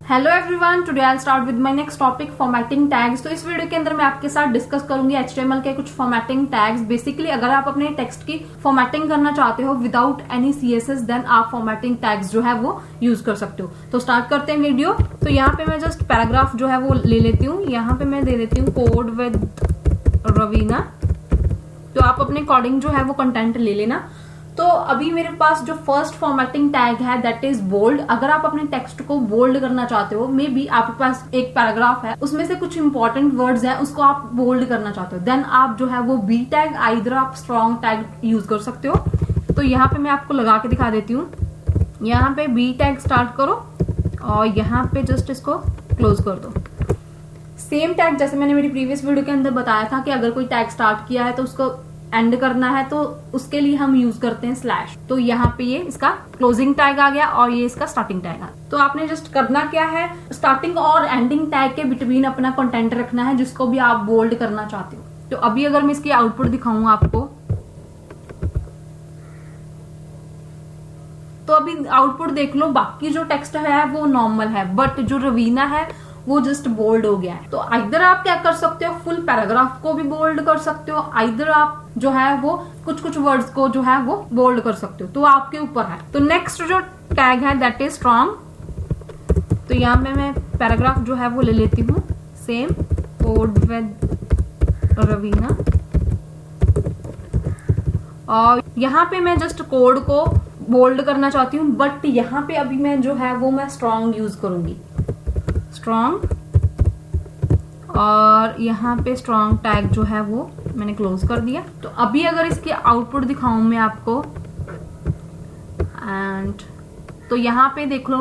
Hello everyone, today I start with my next topic formatting tags. तो इस video के अंदर मैं आपके साथ डिस्कस करूंगी HTML के कुछ फॉर्मेटिंग टैग्स। बेसिकली अगर आप अपने टेक्स्ट की फॉर्मेटिंग करना चाहते हो विदाउट एनी CSS, देन आप फॉर्मेटिंग टैग्स जो है वो यूज कर सकते हो। तो स्टार्ट करते हैं वीडियो। तो यहाँ पे मैं जस्ट पैराग्राफ जो है वो ले लेती हूँ। यहाँ पे मैं दे देती हूँ कोड विद रवीना। तो आप अपने अकॉर्डिंग जो है वो कंटेंट ले लेना। तो अभी मेरे पास जो फर्स्ट फॉर्मेटिंग टैग है दैट इज बोल्ड। अगर आप अपने टेक्स्ट को बोल्ड करना चाहते हो, मे बी आपके पास एक पैराग्राफ है, उसमें से कुछ इंपॉर्टेंट वर्ड्स हैं, उसको आप बोल्ड करना चाहते हो, देन आप जो है वो बी टैग, आइदर आप स्ट्रॉन्ग टैग यूज कर सकते हो। तो यहाँ पे मैं आपको लगा के दिखा देती हूँ। यहाँ पे बी टैग स्टार्ट करो और यहाँ पे जस्ट इसको क्लोज कर दो। सेम टैग जैसे मैंने मेरी प्रीवियस वीडियो के अंदर बताया था कि अगर कोई टैग स्टार्ट किया है तो उसको एंड करना है, तो उसके लिए हम यूज करते हैं स्लैश। तो यहाँ पे ये इसका क्लोजिंग टैग आ गया और ये इसका स्टार्टिंग टैग आ गया। तो आपने जस्ट करना क्या है, स्टार्टिंग और एंडिंग टैग के बिटवीन अपना कंटेंट रखना है जिसको भी आप बोल्ड करना चाहते हो। तो अभी अगर मैं इसकी आउटपुट दिखाऊं आपको, तो अभी आउटपुट देख लो। बाकी जो टेक्स्ट है वो नॉर्मल है, बट जो रवीना है वो जस्ट बोल्ड हो गया है। तो आइदर आप क्या कर सकते हो, फुल पैराग्राफ को भी बोल्ड कर सकते हो, आइदर आप जो है वो कुछ कुछ वर्ड्स को जो है वो बोल्ड कर सकते हो। तो आपके ऊपर है। तो नेक्स्ट जो टैग है दैट इज स्ट्रॉन्ग। तो यहाँ पे मैं पैराग्राफ जो है वो ले लेती हूँ। Same code with Raveena. और यहाँ पे मैं जस्ट कोड को बोल्ड करना चाहती हूँ, बट यहाँ पे अभी मैं जो है वो मैं स्ट्रॉन्ग यूज करूंगी, स्ट्रॉन्ग। और यहाँ पे स्ट्रॉन्ग टैग जो है वो मैंने क्लोज कर दिया। तो अभी अगर इसकी आउटपुट दिखाऊं मैं आपको, एंड तो यहाँ पे देख लो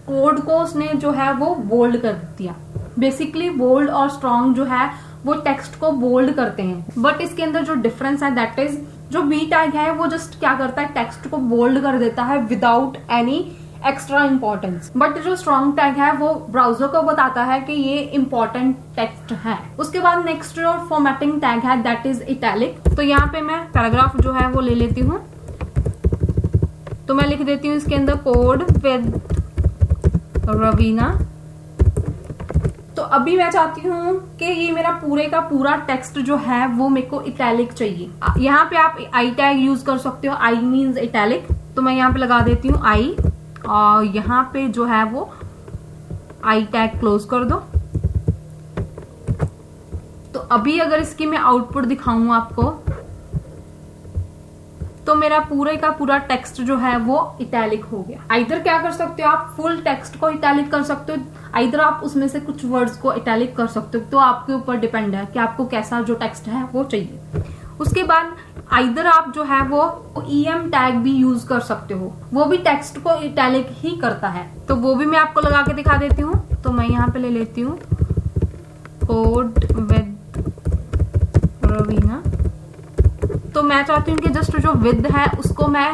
कोड को उसने जो है वो बोल्ड कर दिया। बेसिकली बोल्ड और स्ट्रॉन्ग जो है वो टेक्स्ट को बोल्ड करते हैं, बट इसके अंदर जो डिफरेंस है दैट इज जो बी टैग है वो जस्ट क्या करता है, टेक्स्ट को बोल्ड कर देता है without any extra importance. But जो स्ट्रॉन्ग टैग है वो ब्राउजर को बताता है कि ये इंपॉर्टेंट टेक्स्ट है। उसके बाद नेक्स्ट जो फॉर्मेटिंग टैग है दैट इज इटैलिक। तो यहाँ पे मैं पैराग्राफ जो है वो ले लेती हूँ। तो मैं लिख देती हूँ इसके अंदर कोड विद रवीना। तो अभी मैं चाहती हूँ कि ये मेरा पूरे का पूरा टेक्स्ट जो है वो मेरे को इटैलिक चाहिए। यहाँ पे आप आई टैग यूज कर सकते हो, आई मीन्स इटैलिक। तो मैं यहाँ पे लगा देती हूँ आई, और यहाँ पे जो है वो आई टैग क्लोज कर दो। तो अभी अगर इसकी मैं आउटपुट दिखाऊं आपको, तो मेरा पूरे का पूरा टेक्स्ट जो है वो इटैलिक हो गया। आइदर क्या कर सकते हो, आप फुल टेक्स्ट को इटैलिक कर सकते हो, आइदर आप उसमें से कुछ वर्ड्स को इटैलिक कर सकते हो। तो आपके ऊपर डिपेंड है कि आपको कैसा जो टेक्स्ट है वो चाहिए। उसके बाद आइदर आप जो है वो EM टैग भी यूज कर सकते हो, वो भी टेक्स्ट को इटैलिक ही करता है। तो वो भी मैं आपको लगा के दिखा देती हूँ। तो मैं यहाँ पे ले लेती हूँ कोड विद रवीना। तो मैं चाहती हूँ कि जस्ट जो विद है उसको मैं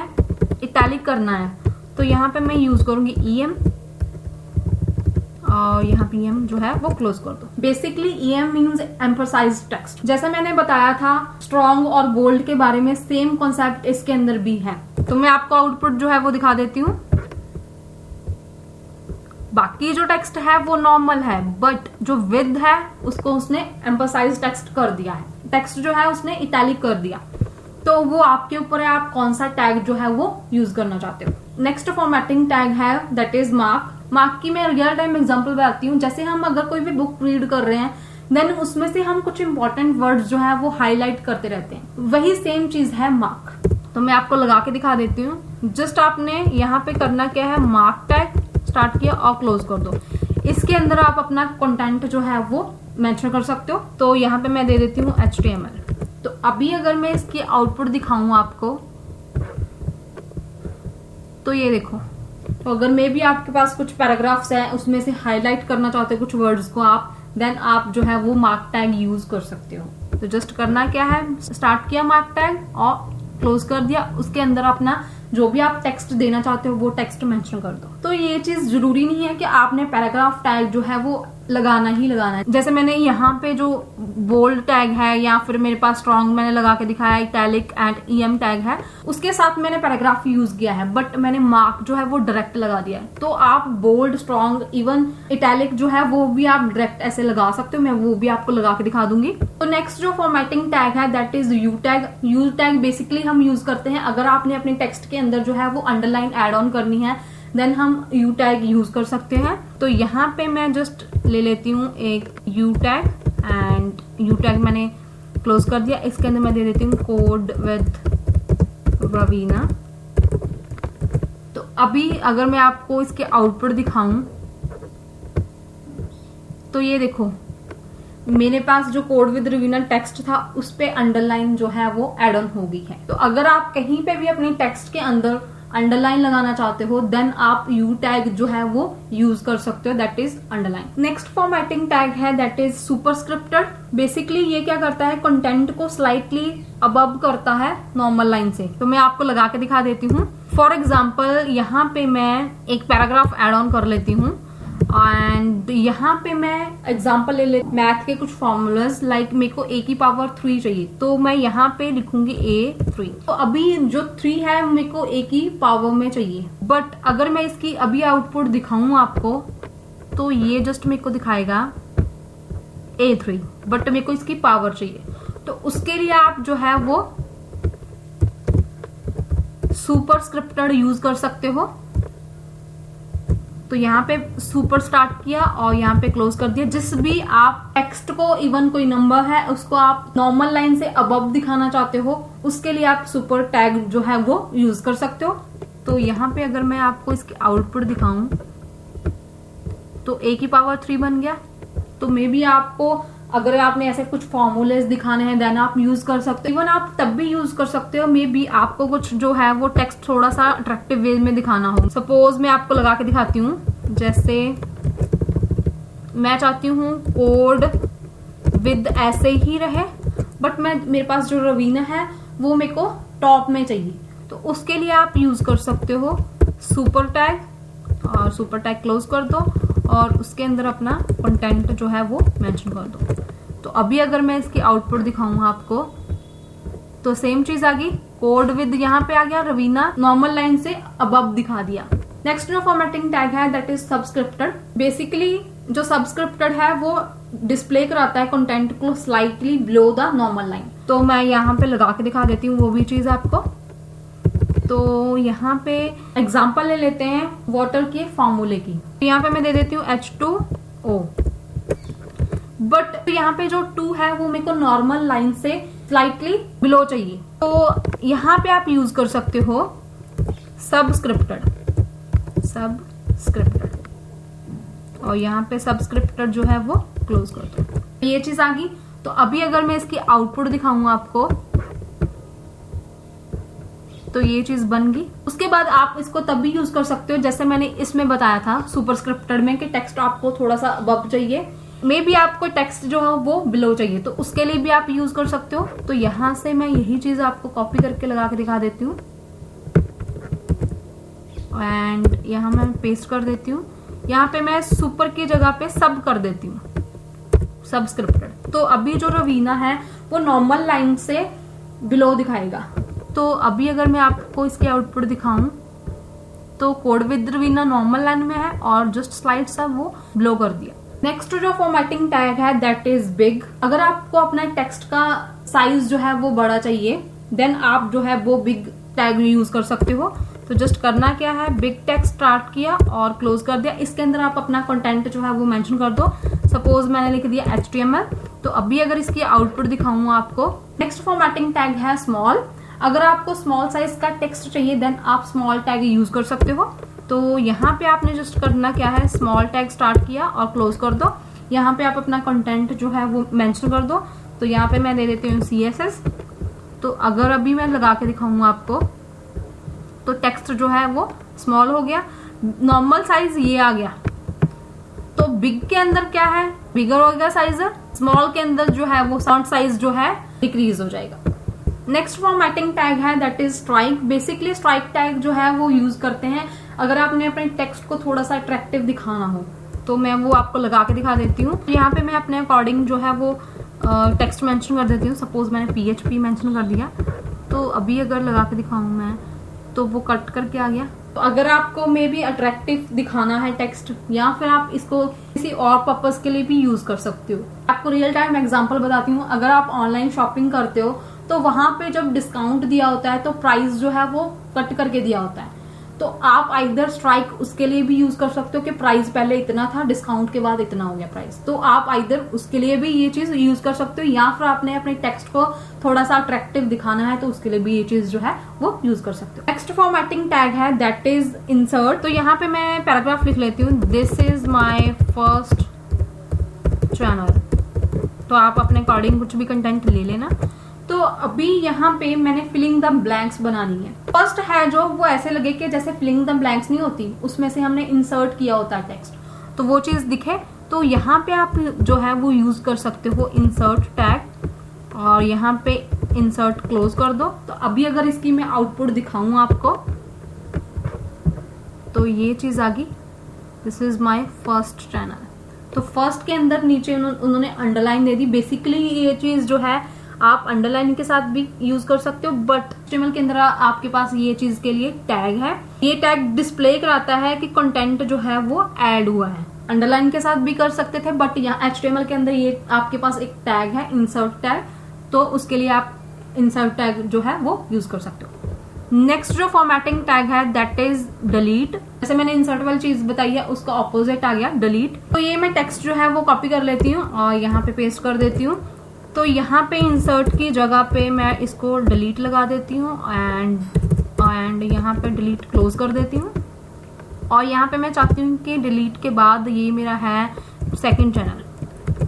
इटैलिक करना है। तो यहाँ पे मैं यूज करूंगी EM, और यहाँ पे EM जो है वो क्लोज कर दो। Basically EM means emphasize text. जैसा मैंने बताया था स्ट्रॉन्ग और बोल्ड के बारे में, सेम कॉन्सेप्ट इसके अंदर भी है। तो मैं आपको आउटपुट जो है वो दिखा देती हूँ। बाकी जो टेक्स्ट है वो नॉर्मल है, बट जो विद है उसको उसने एम्फसाइज टेक्स्ट कर दिया है, टेक्स्ट जो है उसने इटैलिक कर दिया। तो वो आपके ऊपर है, आप कौन सा टैग जो है वो यूज करना चाहते हो। नेक्स्ट फॉर्मेटिंग टैग है दैट इज मार्क। मार्क की मैं रियल टाइम एग्जांपल बताती हूँ। जैसे हम अगर कोई भी बुक रीड कर रहे हैं, देन उसमें से हम कुछ इंपॉर्टेंट वर्ड्स जो है वो हाईलाइट करते रहते हैं, वही सेम चीज है मार्क। तो मैं आपको लगा के दिखा देती हूँ। जस्ट आपने यहाँ पे करना क्या है, मार्क टैग स्टार्ट किया और क्लोज कर दो। इसके अंदर आप अपना कंटेंट जो है वो मेंशन कर सकते हो। तो यहाँ पे मैं दे देती हूँ HTML। तो अभी अगर मैं इसकी आउटपुट दिखाऊं आपको, तो ये देखो। तो अगर मे भी आपके पास कुछ पैराग्राफ्स है, उसमें से हाईलाइट करना चाहते हो कुछ वर्ड्स को आप, देन आप जो है वो मार्क टैग यूज कर सकते हो। तो जस्ट करना क्या है, स्टार्ट किया मार्क टैग और क्लोज कर दिया। उसके अंदर अपना जो भी आप टेक्स्ट देना चाहते हो वो टेक्स्ट मेंशन कर दो। तो ये चीज जरूरी नहीं है कि आपने पैराग्राफ टैग जो है वो लगाना ही लगाना है। जैसे मैंने यहाँ पे जो बोल्ड टैग है या फिर मेरे पास स्ट्रॉन्ग मैंने लगा के दिखाया, इटैलिक एंड ईएम टैग है, उसके साथ मैंने पैराग्राफ यूज किया है, बट मैंने मार्क जो है वो डायरेक्ट लगा दिया है। तो आप बोल्ड, स्ट्रॉन्ग, इवन इटैलिक जो है वो भी आप डायरेक्ट ऐसे लगा सकते हो, मैं वो भी आपको लगा के दिखा दूंगी। तो नेक्स्ट जो फॉर्मेटिंग टैग है that is you tag. You tag basically हम यूज करते हैं अगर आपने अपने टेक्स्ट के अंदर जो है वो अंडरलाइन एड ऑन करनी है, देन हम यू टैग यूज कर सकते हैं। तो यहाँ पे मैं जस्ट ले लेती हूँ एक you tag and you tag मैंने क्लोज कर दिया। इसके अंदर मैं दे देती हूँ कोड विद रवीना। तो अभी अगर मैं आपको इसके आउटपुट दिखाऊं तो ये देखो मेरे पास जो कोड विद रवीना टेक्स्ट था उस पे अंडरलाइन जो है वो एड ऑन हो गई है। तो अगर आप कहीं पे भी अपने टेक्स्ट के अंदर अंडरलाइन लगाना चाहते हो देन आप यू टैग जो है वो यूज कर सकते हो, that is underline. Next formatting tag है दैट इज सुपरस्क्रिप्टेड। बेसिकली ये क्या करता है, कंटेंट को स्लाइटली अबव करता है नॉर्मल लाइन से। तो मैं आपको लगा के दिखा देती हूँ। फॉर एग्जाम्पल यहाँ पे मैं एक पैराग्राफ एड ऑन कर लेती हूँ एंड यहाँ पे मैं एग्जाम्पल ले लेती मैथ के कुछ फॉर्मूलाज, लाइक मेरे को a की पावर 3 चाहिए, तो मैं यहाँ पे लिखूंगी a3। तो अभी जो 3 है मेरे को a की पावर में चाहिए, बट अगर मैं इसकी अभी आउटपुट दिखाऊं आपको तो ये जस्ट मेरे को दिखाएगा a3, बट मेरे को इसकी पावर चाहिए। तो उसके लिए आप जो है वो सुपरस्क्रिप्टेड यूज कर सकते हो। तो यहाँ पे सुपर स्टार्ट किया और यहाँ पे क्लोज कर दिया। जिस भी आप टेक्स्ट को, इवन कोई नंबर है उसको आप नॉर्मल लाइन से अबव दिखाना चाहते हो, उसके लिए आप सुपर टैग जो है वो यूज कर सकते हो। तो यहाँ पे अगर मैं आपको इसकी आउटपुट दिखाऊं तो a की पावर 3 बन गया। तो मे बी आपको अगर आपने ऐसे कुछ फॉर्मूलेज दिखाने हैं देन आप यूज कर सकते हो। इवन आप तब भी यूज कर सकते हो मे बी आपको कुछ जो है वो टेक्स्ट थोड़ा सा अट्रैक्टिव वे में दिखाना हो। सपोज मैं आपको लगा के दिखाती हूँ, जैसे मैं चाहती हूँ कोड विद ऐसे ही रहे, बट मेरे पास जो रवीना है वो मेरे को टॉप में चाहिए। तो उसके लिए आप यूज कर सकते हो सुपर टैग, और सुपर टैग क्लोज कर दो और उसके अंदर अपना कंटेंट जो है वो मेंशन कर दो। तो अभी अगर मैं इसकी आउटपुट दिखाऊंगा आपको तो सेम चीज आ गई, कोड विद यहाँ पे आ गया, रवीना नॉर्मल लाइन से अबव दिखा दिया। नेक्स्ट जो फॉर्मेटिंग टैग है दैट इज सबस्क्रिप्टेड। बेसिकली जो सबस्क्रिप्टेड है वो डिस्प्ले कराता है कंटेंट को slightly below the normal line. तो मैं यहाँ पे लगा के दिखा देती हूँ वो भी चीज आपको। तो यहाँ पे एग्जांपल ले लेते हैं वाटर के फॉर्मूले की। तो यहाँ पे मैं दे देती हूँ H2O, बट यहाँ पे जो 2 है वो मेरे को नॉर्मल लाइन से स्लाइटली बिलो चाहिए। तो यहाँ पे आप यूज कर सकते हो सबस्क्रिप्टेड, और यहाँ पे सबस्क्रिप्टेड जो है वो क्लोज कर दो। ये चीज आ गई। तो अभी अगर मैं इसकी आउटपुट दिखाऊंगा आपको तो ये चीज बन गई। उसके बाद आप इसको तब भी यूज कर सकते हो जैसे मैंने इसमें बताया था सुपरस्क्रिप्टेड में कि टेक्स्ट आपको थोड़ा सा अबव चाहिए, मे बी आपको टेक्स्ट जो है वो बिलो चाहिए, तो उसके लिए भी आप यूज कर सकते हो। तो यहां से मैं यही चीज आपको कॉपी करके लगा के दिखा देती हूँ एंड यहाँ मैं पेस्ट कर देती हूँ। यहाँ पे मैं सुपर की जगह पे सब कर देती हूँ, सबस्क्रिप्टेड। तो अभी जो रवीना है वो नॉर्मल लाइन से बिलो दिखाएगा। तो अभी अगर मैं आपको इसके आउटपुट दिखाऊं तो code with Raveena normal line में है और जस्ट स्लाइड सा वो बिलो कर दिया। नेक्स्ट जो फॉर्मेटिंग टैग है दैट इज बिग। अगर आपको अपना टेक्स्ट का साइज जो है वो बड़ा चाहिए देन आप जो है वो बिग टैग यूज कर सकते हो। तो जस्ट करना क्या है, बिग टैग स्टार्ट किया और क्लोज कर दिया। इसके अंदर आप अपना कंटेंट जो है वो मेंशन कर दो। सपोज मैंने लिख दिया HTML। तो अभी अगर इसकी आउटपुट दिखाऊंगा आपको। नेक्स्ट फॉर्मेटिंग टैग है स्मॉल। अगर आपको स्मॉल साइज का टेक्स्ट चाहिए देन आप स्मॉल टैग यूज कर सकते हो। तो यहाँ पे आपने जस्ट करना क्या है, स्मॉल टैग स्टार्ट किया और क्लोज कर दो। यहाँ पे आप अपना कंटेंट जो है वो मेंशन कर दो। तो यहाँ पे मैं दे देती हूँ CSS। तो अगर अभी मैं लगा के दिखाऊंगा आपको तो टेक्स्ट जो है वो स्मॉल हो गया, नॉर्मल साइज ये आ गया। तो बिग के अंदर क्या है, बिगर हो गया साइज, स्मॉल के अंदर जो है वो फॉन्ट साइज जो है डिक्रीज हो जाएगा। नेक्स्ट फॉर्मेटिंग टैग है that is strike. Basically strike tag जो है वो यूज करते हैं अगर आपने अपने टेक्स्ट को थोड़ा सा अट्रैक्टिव दिखाना हो, तो मैं वो आपको लगा के दिखा देती हूँ। यहाँ पे मैं अपने अकॉर्डिंग जो है वो टेक्स्ट मेंशन कर देती हूँ। सपोज मैंने PHP मेंशन कर दिया, तो अभी अगर लगा के दिखाऊं मैं तो वो कट करके आ गया। तो अगर आपको मे बी अट्रैक्टिव दिखाना है टेक्स्ट, या फिर आप इसको किसी और पर्पस के लिए भी यूज कर सकते हो। आपको रियल टाइम एग्जांपल बताती हूँ। अगर आप ऑनलाइन शॉपिंग करते हो तो वहां पे जब डिस्काउंट दिया होता है तो प्राइस जो है वो कट करके दिया होता है, तो आप आइदर स्ट्राइक उसके लिए भी यूज कर सकते हो कि प्राइस पहले इतना था, डिस्काउंट के बाद इतना हो गया प्राइस, तो आप आइदर उसके लिए भी ये चीज यूज कर सकते हो, या फिर आपने अपने टेक्स्ट को थोड़ा सा अट्रैक्टिव दिखाना है तो उसके लिए भी ये चीज जो है वो यूज कर सकते हो। नेक्स्ट फॉर्मेटिंग टैग है दैट इज इंसर्ट। तो यहाँ पे मैं पैराग्राफ लिख लेती हूँ, this is my first channel. तो आप अपने अकॉर्डिंग कुछ भी कंटेंट ले लेना। तो अभी यहाँ पे मैंने फिलिंग द ब्लैंक्स बनानी है। फर्स्ट है जो वो ऐसे लगे कि जैसे फिलिंग द ब्लैंक्स नहीं होती, उसमें से हमने इंसर्ट किया होता है टेक्स्ट, तो वो चीज दिखे। तो यहाँ पे आप जो है वो यूज कर सकते हो इंसर्ट टैग, और यहाँ पे इंसर्ट क्लोज कर दो। तो अभी अगर इसकी मैं आउटपुट दिखाऊं आपको, तो ये चीज आ गई, this is my first channel. तो फर्स्ट के अंदर नीचे उन्होंने अंडरलाइन दे दी। बेसिकली ये चीज जो है आप अंडरलाइन के साथ भी यूज कर सकते हो, बट HTML के अंदर आपके पास ये चीज के लिए टैग है। ये टैग डिस्प्ले कराता है कि कंटेंट जो है वो ऐड हुआ है। अंडरलाइन के साथ भी कर सकते थे, बट यहाँ HTML के अंदर ये आपके पास एक टैग है इंसर्ट टैग, तो उसके लिए आप इंसर्ट टैग जो है वो यूज कर सकते हो। नेक्स्ट जो फॉर्मेटिंग टैग है दैट इज डिलीट। जैसे मैंने इंसर्ट वाली चीज बताई है उसका ऑपोजिट आ गया डिलीट। तो ये मैं टेक्स्ट जो है वो कॉपी कर लेती हूँ और यहाँ पे पेस्ट कर देती हूँ। तो यहाँ पे इंसर्ट की जगह पे मैं इसको डिलीट लगा देती हूँ एंड यहाँ पे डिलीट क्लोज कर देती हूँ। और यहाँ पे मैं चाहती हूँ कि डिलीट के बाद ये मेरा है सेकंड चैनल,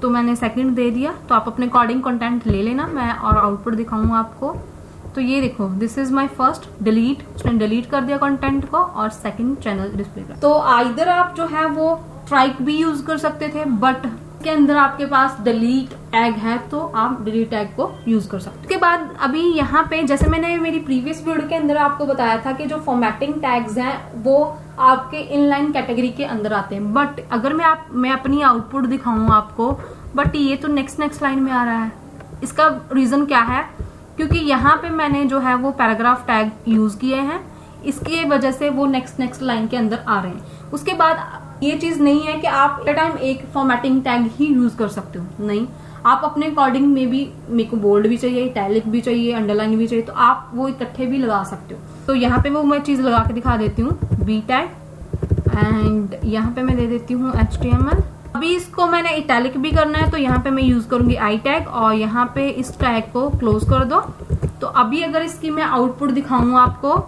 तो मैंने सेकंड दे दिया। तो आप अपने अकॉर्डिंग कंटेंट ले लेना, मैं और आउटपुट दिखाऊंगा आपको। तो ये देखो, this is my first delete, उसने डिलीट कर दिया कंटेंट को और सेकंड चैनल डिस्प्ले कर। तो आइदर आप जो है वो स्ट्राइक भी यूज कर सकते थे, बट के अंदर आपके पास डिलीट टैग है तो आप डिलीट टैग को यूज कर सकते हो। उसके बाद अभी यहाँ पे जैसे मैंने मेरी प्रीवियस वीडियो के अंदर आपको बताया था कि जो फॉर्मेटिंग टैग्स हैं वो आपके इनलाइन कैटेगरी के अंदर आते हैं, बट अगर मैं अपनी आउटपुट दिखाऊं आपको, बट ये तो नेक्स्ट लाइन में आ रहा है। इसका रीजन क्या है? क्योंकि यहाँ पे मैंने जो है वो पैराग्राफ टैग यूज किए हैं, इसकी वजह से वो नेक्स्ट लाइन के अंदर आ रहे हैं। उसके बाद ये चीज नहीं है कि आप एट टाइम एक फॉर्मेटिंग टैग ही यूज कर सकते हो, नहीं, आप अपने अकॉर्डिंग में भी, मेरे को बोल्ड भी चाहिए, इटैलिक भी चाहिए, अंडरलाइन भी चाहिए, तो आप वो इकट्ठे भी लगा सकते हो। तो यहाँ पे वो मैं चीज लगा के दिखा देती हूँ, बी टैग, एंड यहाँ पे मैं दे देती हूँ HTML। अभी इसको मैंने इटैलिक भी करना है, तो यहाँ पे मैं यूज करूंगी आई टैग, और यहाँ पे इस टैग को क्लोज कर दो। तो अभी अगर इसकी मैं आउटपुट दिखाऊं आपको,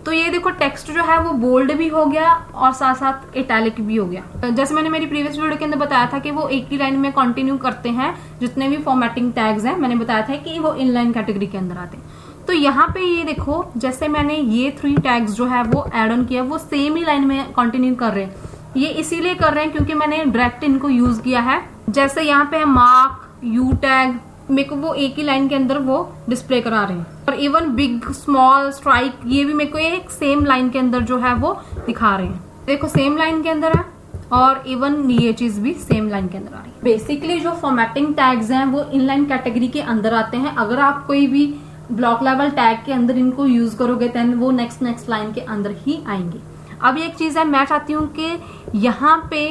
तो ये देखो टेक्स्ट जो है वो बोल्ड भी हो गया और साथ साथ इटैलिक भी हो गया। जैसे मैंने मेरी प्रीवियस वीडियो के अंदर बताया था कि वो एक ही लाइन में कंटिन्यू करते हैं, जितने भी फॉर्मेटिंग टैग्स हैं मैंने बताया था कि वो इनलाइन कैटेगरी के अंदर आते हैं। तो यहाँ पे ये देखो, जैसे मैंने ये 3 टैग्स जो है वो एड ऑन किया, वो सेम ही लाइन में कंटिन्यू कर रहे हैं। ये इसीलिए कर रहे हैं क्योंकि मैंने डायरेक्ट इनको यूज किया है। जैसे यहाँ पे मार्क, यू टैग, मेरे को वो एक ही लाइन के अंदर वो डिस्प्ले करा रहे हैं। और इवन बिग, स्मॉल, स्ट्राइक, ये भी मेरे को एक सेम लाइन के अंदर जो है वो दिखा रहे हैं। देखो सेम लाइन के अंदर है, और इवन ये चीज भी सेम लाइन के अंदर आ रही है। बेसिकली जो फॉर्मेटिंग टैग्स हैं वो इनलाइन कैटेगरी के अंदर आते हैं। अगर आप कोई भी ब्लॉक लेवल टैग के अंदर इनको यूज करोगे देन वो नेक्स्ट लाइन के अंदर ही आएंगे। अब एक चीज है, मैं चाहती हूँ कि यहाँ पे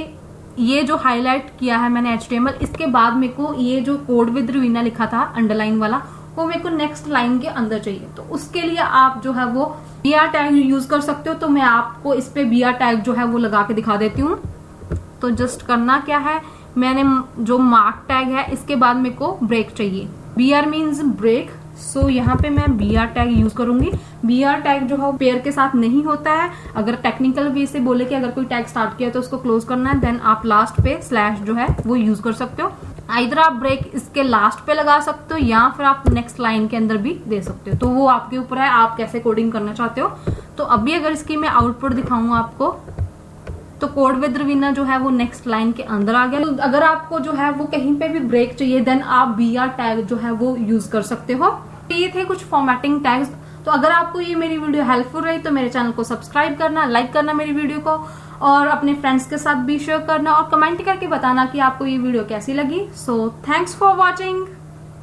ये जो हाईलाइट किया है मैंने HTML, इसके बाद मेरे को ये जो कोड विद रवीना लिखा था अंडरलाइन वाला, वो मेरे को नेक्स्ट लाइन के अंदर चाहिए। तो उसके लिए आप जो है वो BR टैग यूज कर सकते हो। तो मैं आपको इस पे BR टैग जो है वो लगा के दिखा देती हूँ। तो जस्ट करना क्या है, मैंने जो मार्क टैग है इसके बाद मेरे को ब्रेक चाहिए, BR मीन्स ब्रेक। सो यहाँ पे मैं BR टैग यूज करूंगी। BR टैग जो है पेयर के साथ नहीं होता है। अगर टेक्निकल वे से बोले कि अगर कोई टैग स्टार्ट किया तो उसको क्लोज करना है, देन आप लास्ट पे स्लैश जो है वो यूज कर सकते हो। आइदर आप ब्रेक इसके लास्ट पे लगा सकते हो या फिर आप नेक्स्ट लाइन के अंदर भी दे सकते हो। तो वो आपके ऊपर है, आप कैसे कोडिंग करना चाहते हो। तो अभी अगर इसकी मैं आउटपुट दिखाऊंगा आपको, तो कोड विद रवीना जो है वो नेक्स्ट लाइन के अंदर आ गया। तो अगर आपको जो है वो कहीं पे भी ब्रेक चाहिए देन आप BR टैग जो है वो यूज कर सकते हो। ये थे कुछ फॉर्मेटिंग टैग्स। तो अगर आपको ये मेरी वीडियो हेल्पफुल रही तो मेरे चैनल को सब्सक्राइब करना, लाइक करना मेरी वीडियो को, और अपने फ्रेंड्स के साथ भी शेयर करना, और कमेंट करके बताना कि आपको ये वीडियो कैसी लगी। So thanks for watching.